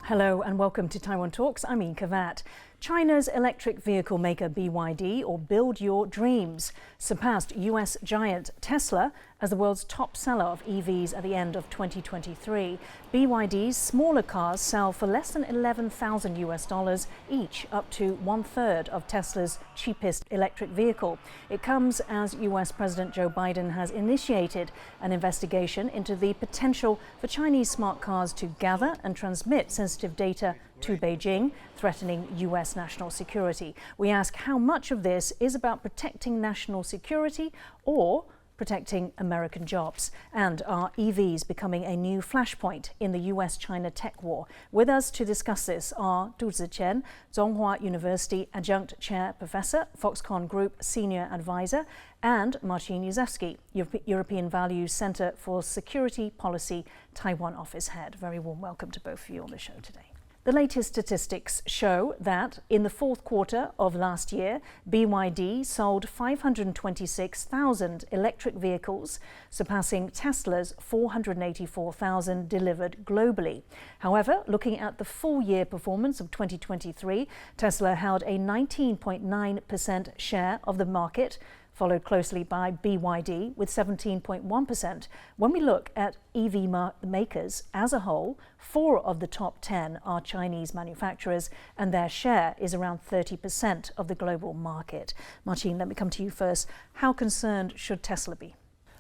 Hello and welcome to Taiwan Talks. I'm Inka Vat. China's electric vehicle maker BYD, or Build Your Dreams, surpassed U.S. giant Tesla as the world's top seller of EVs at the end of 2023. BYD's smaller cars sell for less than $11,000 each, up to 1/3 of Tesla's cheapest electric vehicle. It comes as U.S. President Joe Biden has initiated an investigation into the potential for Chinese smart cars to gather and transmit sensitive data to Beijing, threatening U.S. national security. We ask how much of this is about protecting national security or protecting American jobs. And are EVs becoming a new flashpoint in the U.S. China tech war? With us to discuss this are Tze-Chen Tum, Chung-Hwa University Adjunct Chair Professor, Foxconn Group Senior Advisor, and Marcin Jerzewski, European Values Center for Security Policy Taiwan Office Head. Very warm welcome to both of you on the show today. The latest statistics show that in the fourth quarter of last year, BYD sold 526,000 electric vehicles, surpassing Tesla's 484,000 delivered globally. However, looking at the full year performance of 2023, Tesla held a 19.9% share of the market, followed closely by BYD with 17.1%. When we look at EV makers as a whole, 4 of the top 10 are Chinese manufacturers, and their share is around 30% of the global market. Marcin, let me come to you first. How concerned should Tesla be?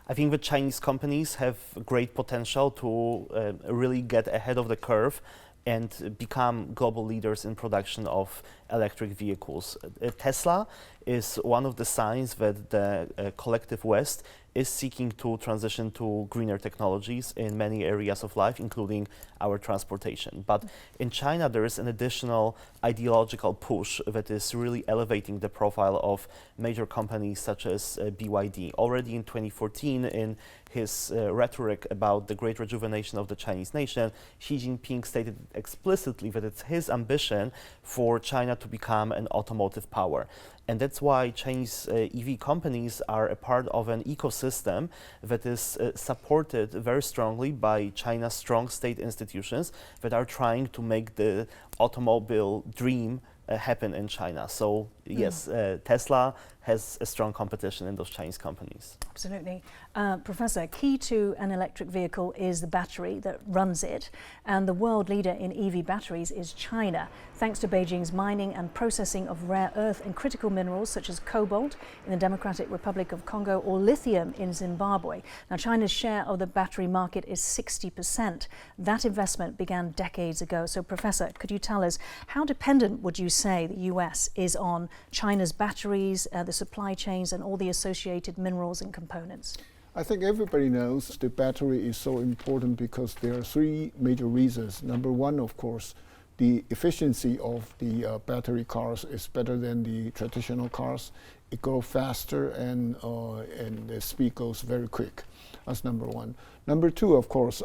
I think the Chinese companies have great potential to really get ahead of the curve and become global leaders in production of electric vehicles. Tesla is one of the signs that the collective West is seeking to transition to greener technologies in many areas of life, including our transportation. But in China, there is an additional ideological push that is really elevating the profile of major companies such as BYD. Already in 2014, in his rhetoric about the great rejuvenation of the Chinese nation, Xi Jinping stated explicitly that it's his ambition for China to become an automotive power. And that's why Chinese EV companies are a part of an ecosystem that is supported very strongly by China's strong state institutions that are trying to make the automobile dream happen in China. So yes, Tesla has a strong competition in those Chinese companies. Absolutely. Professor, key to an electric vehicle is the battery that runs it, and the world leader in EV batteries is China, thanks to Beijing's mining and processing of rare earth and critical minerals such as cobalt in the Democratic Republic of Congo or lithium in Zimbabwe. Now, China's share of the battery market is 60%. That investment began decades ago. So, Professor, could you tell us how dependent would you say the US is on China's batteries, the supply chains and all the associated minerals and components? I think everybody knows the battery is so important because there are 3 major reasons. Number one, of course, the efficiency of the battery cars is better than the traditional cars. It goes faster and the speed goes very quick. That's number one. Number two, of course,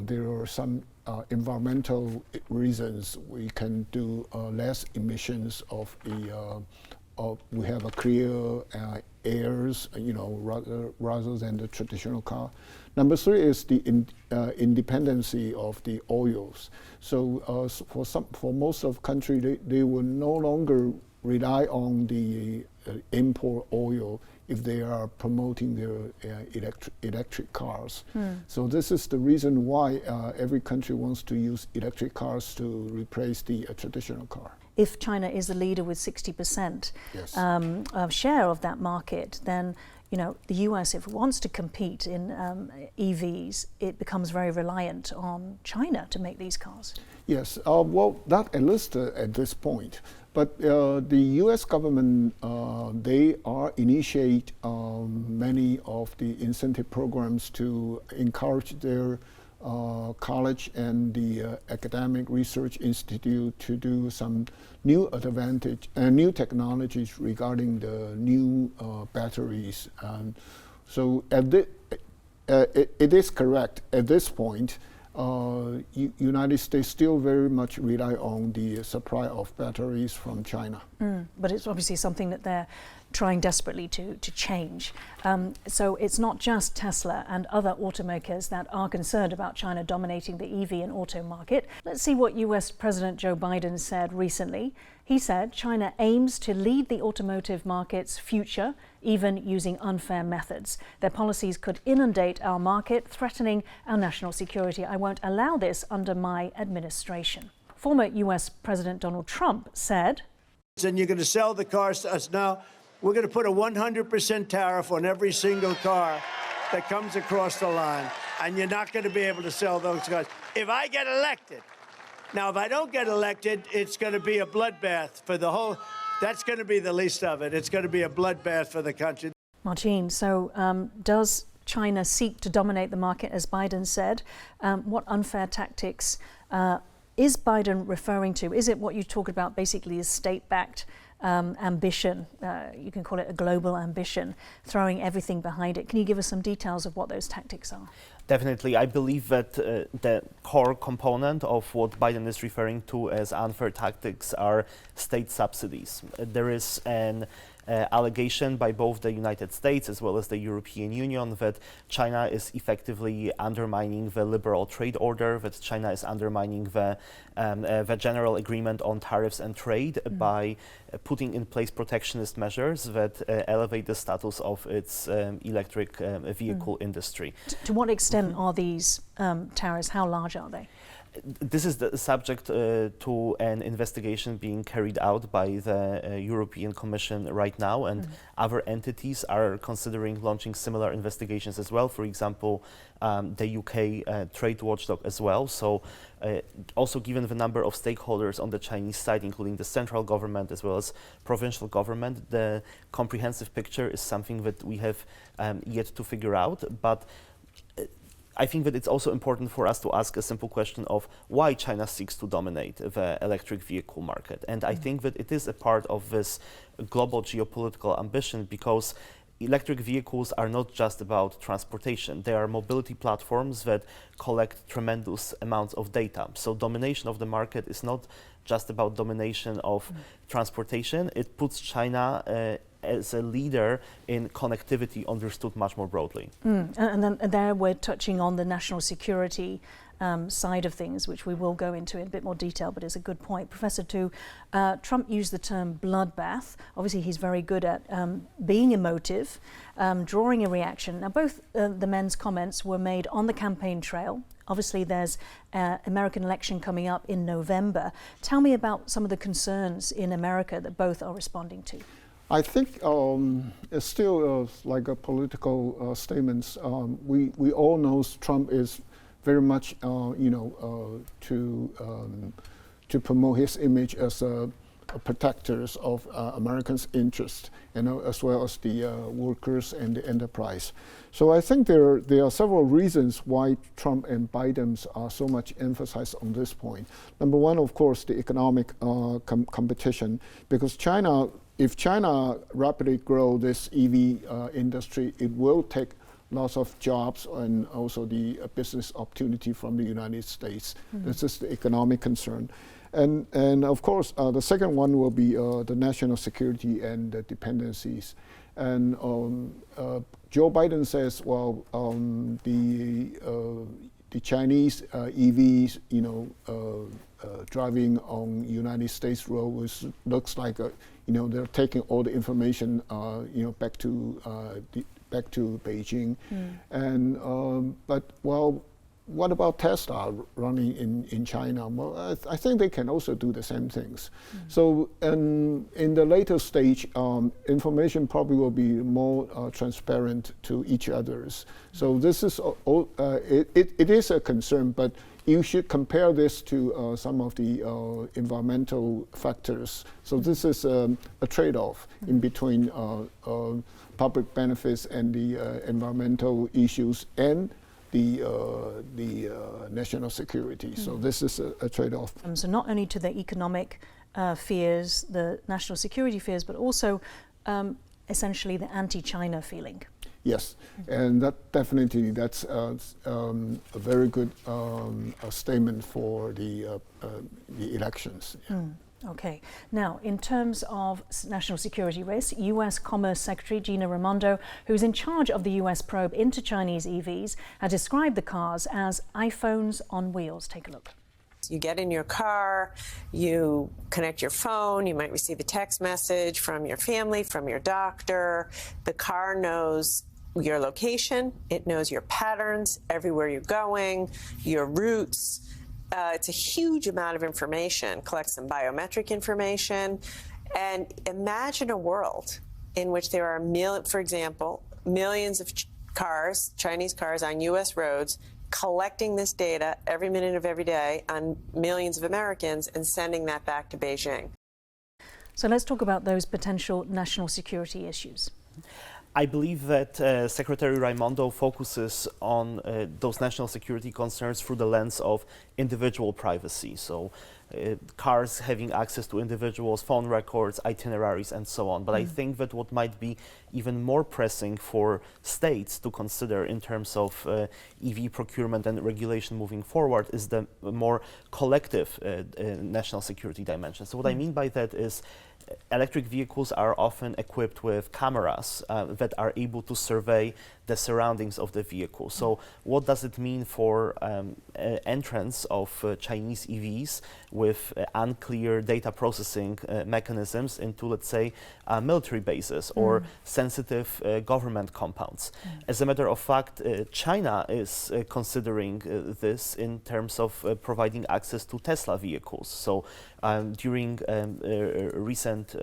there are some environmental reasons. We can do less emissions of the we have a clear airs, rather than the traditional car. Number 3 is the independency of the oils. So for most of country, they will no longer rely on the import oil if they are promoting their electric cars. So this is the reason why every country wants to use electric cars to replace the traditional car. If China is the leader with 60% Yes. Share of that market, then the US, if it wants to compete in EVs, it becomes very reliant on China to make these cars. Yes, well, that enlisted at this point. But the U.S. government, they are initiate many of the incentive programs to encourage their college and the academic research institute to do some new new technologies regarding the new batteries. So it is correct at this point. United States still very much rely on the supply of batteries from China. But it's obviously something that they're trying desperately to change. So it's not just Tesla and other automakers that are concerned about China dominating the EV and auto market. Let's see what US President Joe Biden said recently. He said China aims to lead the automotive market's future, even using unfair methods. Their policies could inundate our market, threatening our national security. I won't allow this under my administration. Former US President Donald Trump said, and you're going to sell the cars to us now. We're going to put a 100% tariff on every single car that comes across the line, and you're not going to be able to sell those cars if I get elected. Now, if I don't get elected, it's going to be a bloodbath for the whole. That's going to be the least of it. It's going to be a bloodbath for the country. Marcin, so does China seek to dominate the market, as Biden said? What unfair tactics is Biden referring to? Is it what you talk about, basically a state-backed ambition? You can call it a global ambition, throwing everything behind it. Can you give us some details of what those tactics are? Definitely. I believe that the core component of what Biden is referring to as unfair tactics are state subsidies. There is an allegation by both the United States as well as the European Union that China is effectively undermining the liberal trade order, that China is undermining the general agreement on tariffs and trade by putting in place protectionist measures that elevate the status of its electric vehicle industry. To what extent are these tariffs? How large are they? This is the subject to an investigation being carried out by the European Commission right now, and other entities are considering launching similar investigations as well. For example, the UK trade watchdog as well. So also given the number of stakeholders on the Chinese side, including the central government as well as provincial government, the comprehensive picture is something that we have yet to figure out. But I think that it's also important for us to ask a simple question of why China seeks to dominate the electric vehicle market. And I think that it is a part of this global geopolitical ambition, because electric vehicles are not just about transportation. They are mobility platforms that collect tremendous amounts of data. So domination of the market is not just about domination of transportation. It puts China as a leader in connectivity understood much more broadly. And then there we're touching on the national security side of things, which we will go into in a bit more detail, but it's a good point. Professor Tu, Trump used the term bloodbath. Obviously, he's very good at being emotive, drawing a reaction. Now, both the men's comments were made on the campaign trail. Obviously, there's an American election coming up in November. Tell me about some of the concerns in America that both are responding to. I think it's still like a political statements. We all know Trump is very much, to promote his image as a protectors of Americans' interests, as well as the workers and the enterprise. So I think there are several reasons why Trump and Biden are so much emphasized on this point. Number one, of course, the economic competition, because if China rapidly grow this EV industry, it will take lots of jobs and also the business opportunity from the United States. This is the economic concern. And of course, the second one will be the national security and the dependencies. And Joe Biden says, well, the Chinese EVs, driving on United States roads looks like they're taking all the information, back to Beijing. And but what about Tesla running in China? Well, I think they can also do the same things. So in the later stage, information probably will be more transparent to each others. So this is it is a concern, but you should compare this to some of the environmental factors. So this is a trade-off in between public benefits and the environmental issues and the national security. So this is a trade-off. So not only to the economic fears, the national security fears, but also essentially the anti-China feeling. Yes, and that's a very good statement for the elections. Okay. Now, in terms of national security risks, U.S. Commerce Secretary Gina Raimondo, who's in charge of the U.S. probe into Chinese EVs, has described the cars as iPhones on wheels. Take a look. You get in your car, you connect your phone, you might receive a text message from your family, from your doctor. The car knows your location, it knows your patterns, everywhere you're going, your routes. It's a huge amount of information, collects some biometric information. And imagine a world in which there are, for example, millions of cars, Chinese cars on U.S. roads, collecting this data every minute of every day on millions of Americans and sending that back to Beijing. So let's talk about those potential national security issues. I believe that Secretary Raimondo focuses on those national security concerns through the lens of individual privacy. So cars having access to individuals' phone records, itineraries, and so on. But I think that what might be even more pressing for states to consider in terms of EV procurement and regulation moving forward is the more collective national security dimension. So what I mean by that is electric vehicles are often equipped with cameras that are able to survey the surroundings of the vehicle. So what does it mean for entrance of Chinese EVs with unclear data processing mechanisms into, let's say, military bases or sensitive government compounds? As a matter of fact, China is considering this in terms of providing access to Tesla vehicles. So during recent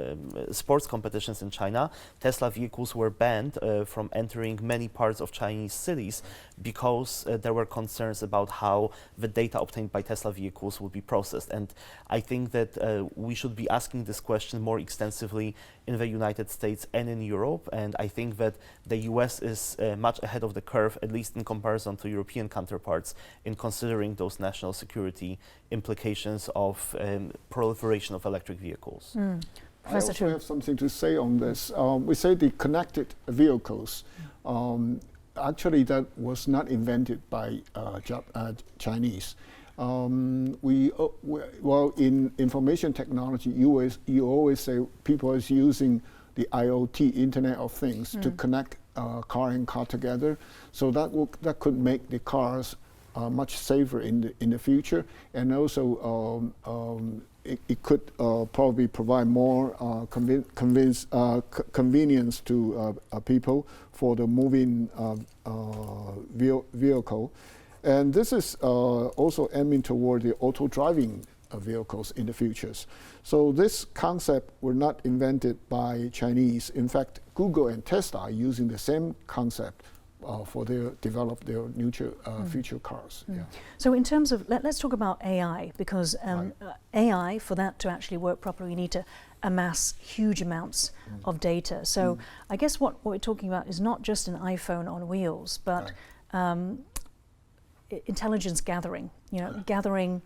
sports competitions in China, Tesla vehicles were banned from entering many parts of Chinese cities because there were concerns about how the data obtained by Tesla vehicles would be processed. And I think that we should be asking this question more extensively in the United States and in Europe. And I think that the US is much ahead of the curve, at least in comparison to European counterparts, in considering those national security implications of proliferation of electric vehicles. I also have something to say on this. We say the connected vehicles. Actually, that was not invented by Chinese. Well, in information technology, you always say people is using the IoT, Internet of Things, to connect car and car together. So that could make the cars much safer in the future, and also it could probably provide more convenience to people for the moving vehicle. And this is also aiming toward the auto-driving vehicles in the futures. So this concept were not invented by Chinese. In fact, Google and Tesla are using the same concept for develop their future cars. Yeah. So in terms of, let's talk about AI, because AI, for that to actually work properly, you need to amass huge amounts of data. So I guess what we're talking about is not just an iPhone on wheels, but intelligence gathering, gathering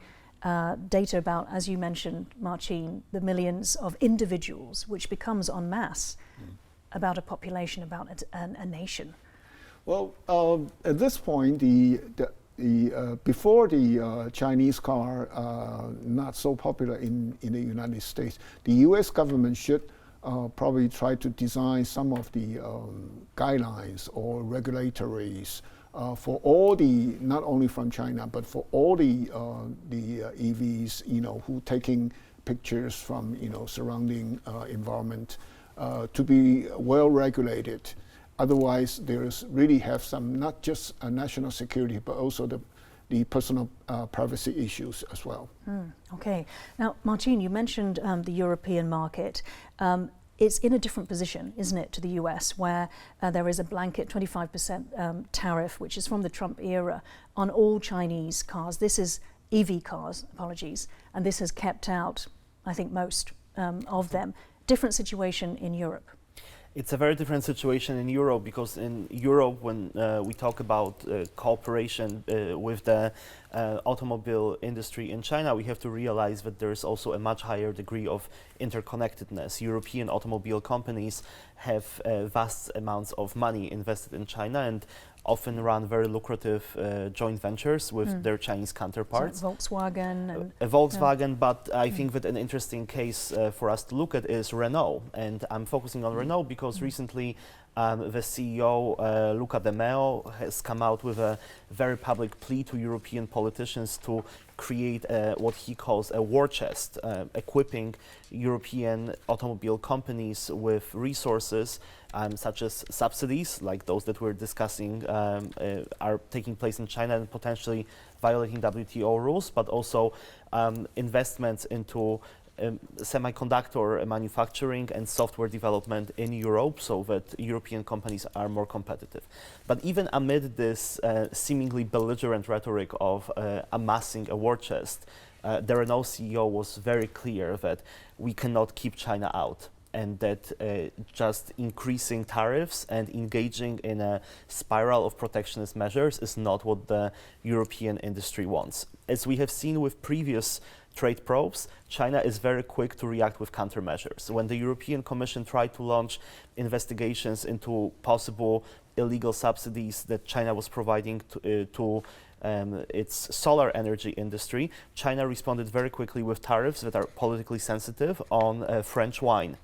data about, as you mentioned, Marcin, the millions of individuals, which becomes en masse about a population, about a nation. Well, at this point, before the Chinese car not so popular in the United States, the U.S. government should probably try to design some of the guidelines or regulatories for all the, not only from China, but for all the EVs, who taking pictures from surrounding environment to be well regulated. Otherwise, there's really have some, not just national security, but also the personal privacy issues as well. Okay. Now, Marcin, you mentioned the European market. It's in a different position, isn't it, to the US, where there is a blanket 25% tariff, which is from the Trump era, on all Chinese cars. This is EV cars, apologies, and this has kept out, I think, most of them. Different situation in Europe. It's a very different situation in Europe, because in Europe, when we talk about cooperation with the automobile industry in China, we have to realize that there is also a much higher degree of interconnectedness. European automobile companies have vast amounts of money invested in China and often run very lucrative joint ventures with their Chinese counterparts. So Volkswagen. And, Volkswagen, but I think that an interesting case for us to look at is Renault. And I'm focusing on Renault because recently the CEO, Luca De Meo, has come out with a very public plea to European politicians to create what he calls a war chest, equipping European automobile companies with resources such as subsidies, like those that we're discussing are taking place in China and potentially violating WTO rules, but also investments into semiconductor manufacturing and software development in Europe so that European companies are more competitive. But even amid this seemingly belligerent rhetoric of amassing a war chest, the Renault CEO was very clear that we cannot keep China out, and that just increasing tariffs and engaging in a spiral of protectionist measures is not what the European industry wants. As we have seen with previous trade probes, China is very quick to react with countermeasures. When the European Commission tried to launch investigations into possible illegal subsidies that China was providing to its solar energy industry, China responded very quickly with tariffs that are politically sensitive on French wine.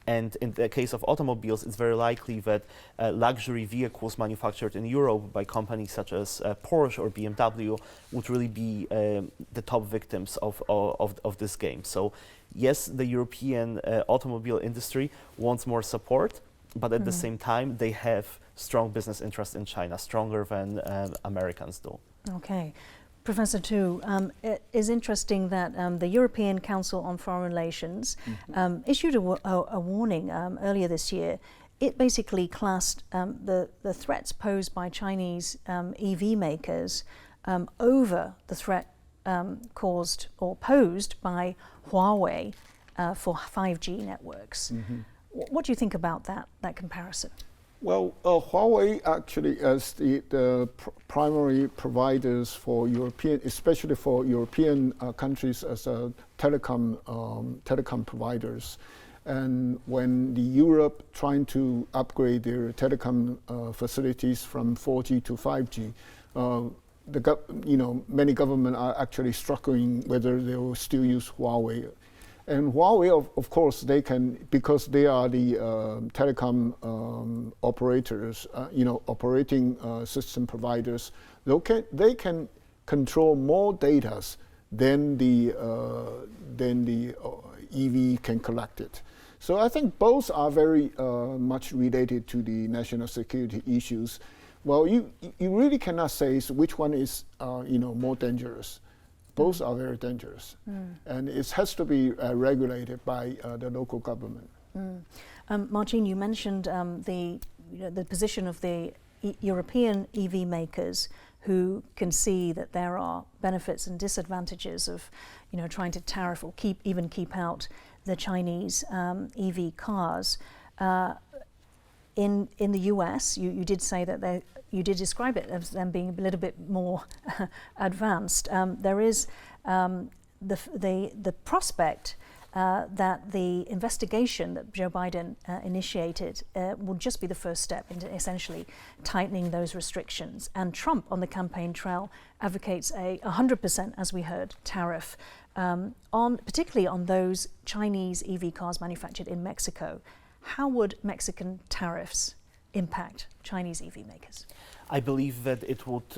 And in the case of automobiles, it's very likely that luxury vehicles manufactured in Europe by companies such as Porsche or BMW would really be the top victims of this game. So yes, the European automobile industry wants more support, but at the same time, they have strong business interests in China, stronger than Americans do. Okay. Professor Tu, it is interesting that the European Council on Foreign Relations issued a warning earlier this year. It basically classed the threats posed by Chinese EV makers over the threat caused or posed by Huawei for 5G networks. What do you think about that comparison? Well, Huawei actually as the primary providers for European, especially for European countries as telecom providers. And when the Europe trying to upgrade their telecom facilities from 4G to 5G, many governments are actually struggling whether they will still use Huawei. And Huawei, of course, they can, because they are the telecom operators, operating system providers. They can control more data than the EV can collect it. So I think both are very much related to the national security issues. Well, you really cannot say which one is more dangerous. Both are very dangerous, and it has to be regulated by the local government. Marcin, you mentioned the position of the European EV makers who can see that there are benefits and disadvantages of trying to tariff or keep out the Chinese EV cars. In the US, you did say that you did describe it as them being a little bit more advanced. There is the prospect that the investigation that Joe Biden initiated will just be the first step into essentially tightening those restrictions. And Trump on the campaign trail advocates a 100%, as we heard, tariff particularly on those Chinese EV cars manufactured in Mexico. How would Mexican tariffs impact Chinese EV makers? I believe that it would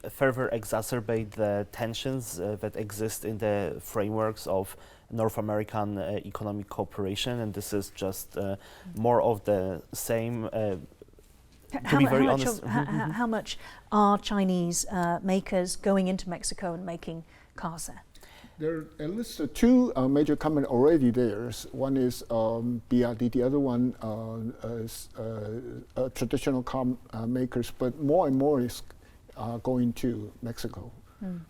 further exacerbate the tensions that exist in the frameworks of North American economic cooperation, and this is just more of the same. How much are Chinese makers going into Mexico and making cars there? There are at least two major companies already there. One is BRD, the other one is traditional car makers, but more and more is going to Mexico.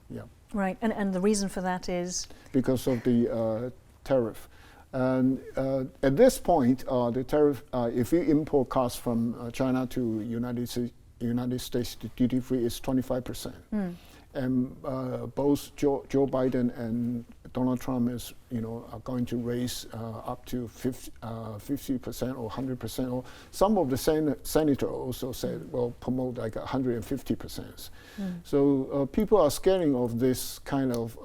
Yeah. Right, and the reason for that is? Because of the tariff. And at this point, the tariff, if you import cars from China to United States, the duty free is 25%. and both Joe Biden and Donald Trump are going to raise up to 50% or 100%. Or some of the senator also said, well, promote like 150%. So people are scaring of this kind of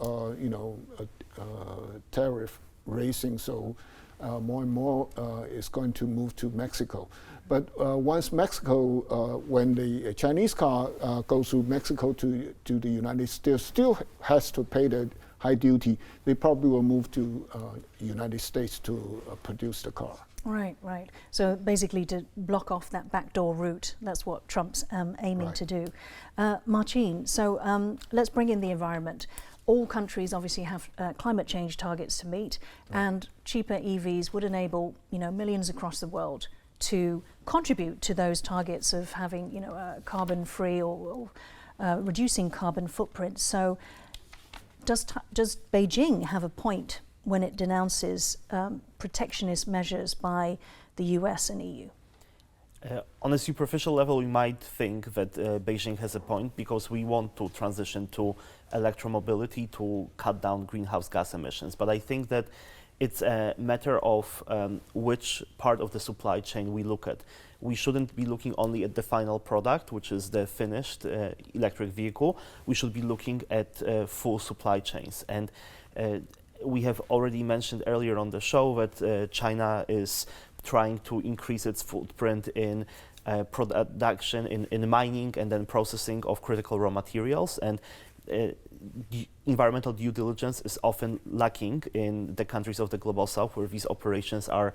tariff raising. So more and more is going to move to Mexico. But once Mexico, when the Chinese car goes through Mexico to the United States, still has to pay the high duty, they probably will move to United States to produce the car. Right, right. So basically to block off that backdoor route, that's what Trump's aiming to do. Marcin, so let's bring in the environment. All countries obviously have climate change targets to meet, and cheaper EVs would enable millions across the world to contribute to those targets of having carbon-free or reducing carbon footprint. So does Beijing have a point when it denounces protectionist measures by the US and EU? On a superficial level, we might think that Beijing has a point because we want to transition to electromobility to cut down greenhouse gas emissions. But I think that it's a matter of which part of the supply chain we look at. We shouldn't be looking only at the final product, which is the finished electric vehicle. We should be looking at full supply chains. And we have already mentioned earlier on the show that China is trying to increase its footprint in production, in mining and then processing of critical raw materials. And environmental due diligence is often lacking in the countries of the global south where these operations are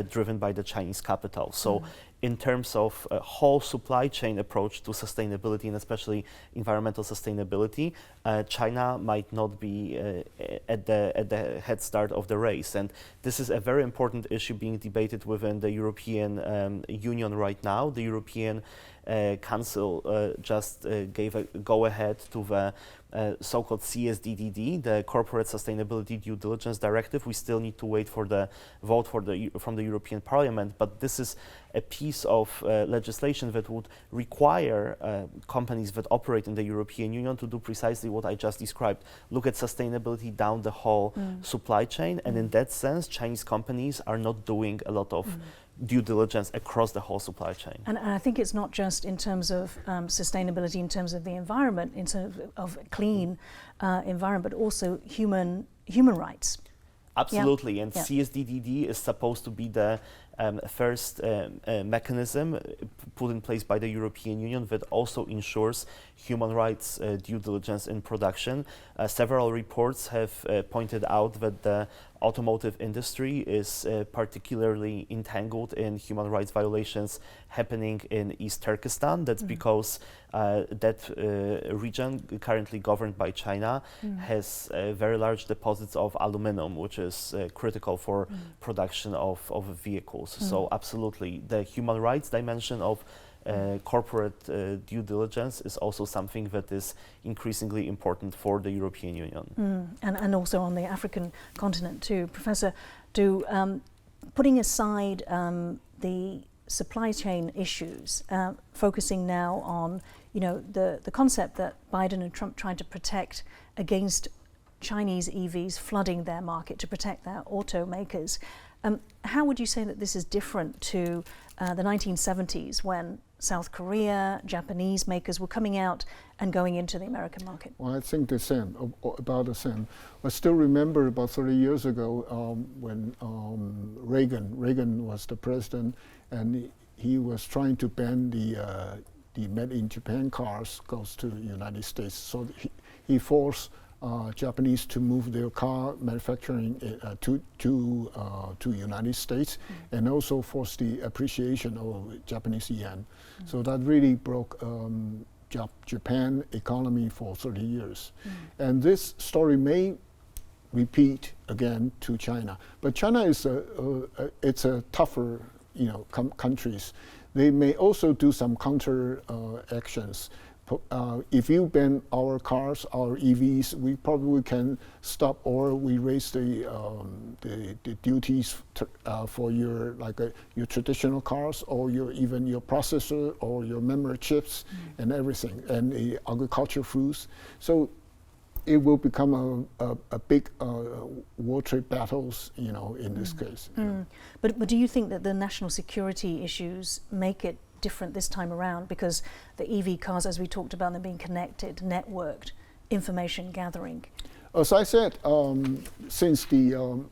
driven by the Chinese capital. So in terms of a whole supply chain approach to sustainability and especially environmental sustainability, China might not be at the head start of the race. And this is a very important issue being debated within the European Union right now. The European Council just gave a go-ahead to the so-called CSDDD, the Corporate Sustainability Due Diligence Directive. We still need to wait for the vote from the European Parliament, but this is a piece of legislation that would require companies that operate in the European Union to do precisely what I just described, look at sustainability down the whole supply chain, and in that sense, Chinese companies are not doing a lot of due diligence across the whole supply chain. And I think it's not just in terms of sustainability, in terms of the environment, in terms of clean environment, but also human rights. Absolutely, and CSDDD is supposed to be the first mechanism put in place by the European Union that also ensures human rights due diligence in production. Several reports have pointed out that the automotive industry is particularly entangled in human rights violations happening in East Turkestan. That's because that region, currently governed by China, has very large deposits of aluminum, which is critical for production of vehicles. So absolutely, the human rights dimension of corporate due diligence is also something that is increasingly important for the European Union. And also on the African continent too. Professor, putting aside the supply chain issues, focusing now on the concept that Biden and Trump tried to protect against Chinese EVs flooding their market, to protect their automakers. How would you say that this is different to the 1970s when South Korea, Japanese makers were coming out and going into the American market? Well, I think the same, about the same. I still remember about 30 years ago when Reagan was the president, and he was trying to ban the made in Japan cars goes to the United States. So he forced Japanese to move their car manufacturing to United States, and also forced the appreciation of Japanese yen. So that really broke Japan economy for 30 years. And this story may repeat again to China, but China is it's a tougher countries. They may also do some counter actions. if you ban our cars, our EVs, we probably can stop, or we raise the duties for your your traditional cars, or even your processor or your memory chips and everything, and the agriculture foods. So it will become a big world trade battles, in this case. But do you think that the national security issues make it different this time around, because the EV cars, as we talked about, them being connected, networked, information gathering? As I said, since the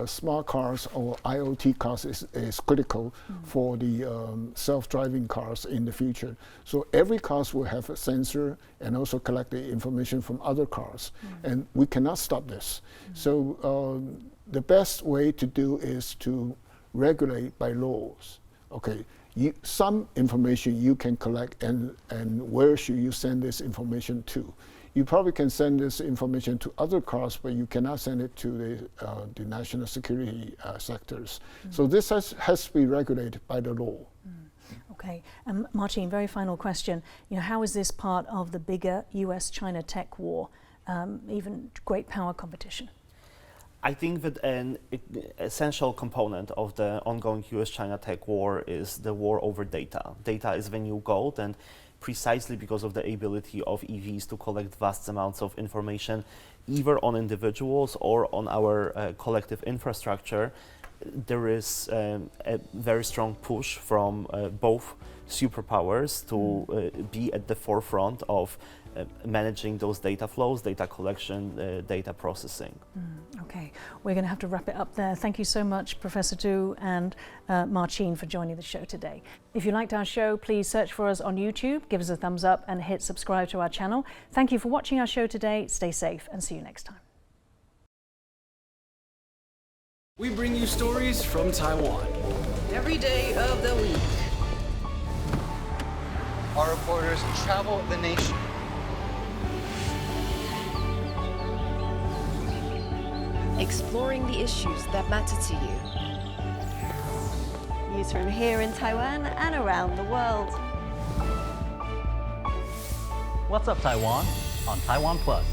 smart cars or IoT cars is critical for the self-driving cars in the future. So every car will have a sensor and also collect the information from other cars. And we cannot stop this. So the best way to do is to regulate by laws. Okay, some information you can collect, and where should you send this information to? You probably can send this information to other cars, but you cannot send it to the national security sectors. So this has to be regulated by the law. Okay, Marcin, very final question. How is this part of the bigger U.S.-China tech war, even great power competition? I think that an essential component of the ongoing U.S.-China tech war is the war over data. Data is the new gold, and precisely because of the ability of EVs to collect vast amounts of information, either on individuals or on our collective infrastructure, there is a very strong push from both superpowers to be at the forefront of managing those data flows, data collection, data processing. Okay, we're going to have to wrap it up there. Thank you so much, Professor Tu and Marcin, for joining the show today. If you liked our show, please search for us on YouTube, give us a thumbs up and hit subscribe to our channel. Thank you for watching our show today. Stay safe and see you next time. We bring you stories from Taiwan. Every day of the week. Our reporters travel the nation. Exploring the issues that matter to you. News from here in Taiwan and around the world. What's up, Taiwan? On Taiwan Plus.